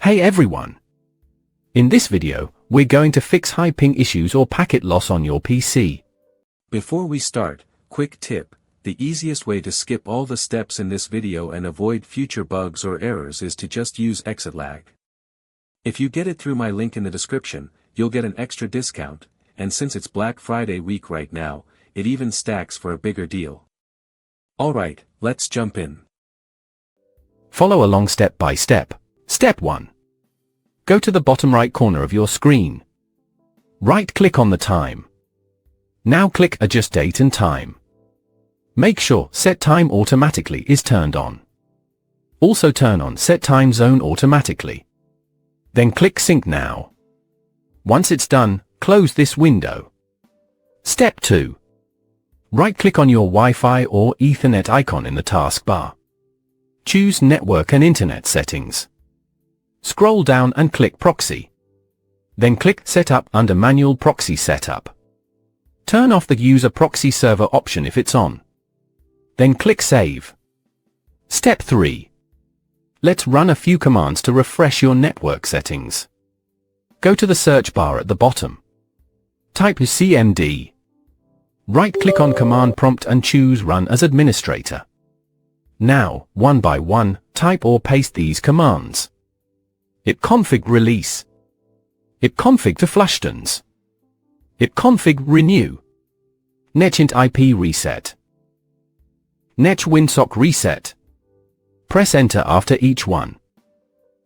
Hey everyone! In this video, we're going to fix high ping issues or packet loss on your PC. Before we start, quick tip, the easiest way to skip all the steps in this video and avoid future bugs or errors is to just use exit lag. If you get it through my link in the description, you'll get an extra discount, and since it's Black Friday week right now, it even stacks for a bigger deal. Alright, let's jump in. Follow along step by step. Step 1. Go to the bottom right corner of your screen. Right-click on the time. Now click Adjust Date and Time. Make sure Set Time Automatically is turned on. Also turn on Set Time Zone Automatically. Then click Sync Now. Once it's done, close this window. Step 2. Right-click on your Wi-Fi or Ethernet icon in the taskbar. Choose Network and Internet Settings. Scroll down and click Proxy. Then click Setup under Manual Proxy Setup. Turn off the User Proxy Server option if it's on. Then click Save. Step 3. Let's run a few commands to refresh your network settings. Go to the search bar at the bottom. Type CMD. Right-click on Command Prompt and choose Run as Administrator. Now, one by one, type or paste these commands. ipconfig release, ipconfig to flushtons, ipconfig renew, netint IP reset, netch winsock reset. Press enter after each one.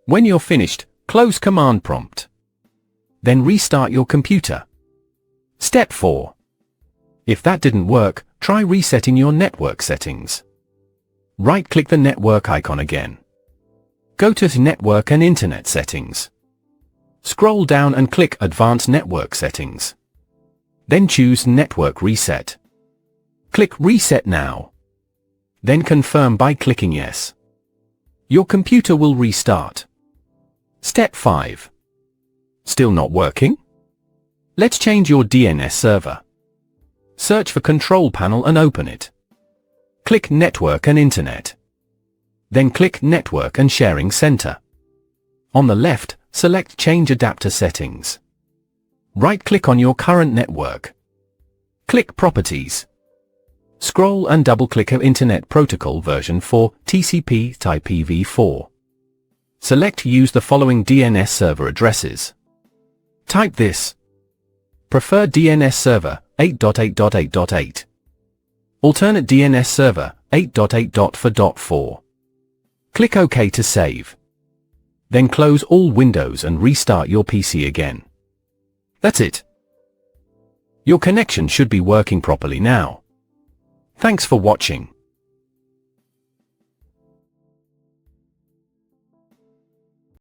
When you're finished, close command prompt. Then restart your computer. Step 4. If that didn't work, try resetting your network settings. Right-click the network icon again. Go to Network and Internet Settings. Scroll down and click Advanced Network Settings. Then choose Network Reset. Click Reset Now. Then confirm by clicking Yes. Your computer will restart. Step 5. Still not working? Let's change your DNS server. Search for Control Panel and open it. Click Network and Internet. Then click Network and Sharing Center. On the left, select Change Adapter Settings. Right-click on your current network. Click Properties. Scroll and double-click Internet Protocol version 4, TCP type IPv4. Select Use the following DNS server addresses. Type this. Preferred DNS server, 8.8.8.8. Alternate DNS server, 8.8.4.4. Click OK to save. Then close all windows and restart your PC again. That's it. Your connection should be working properly now. Thanks for watching.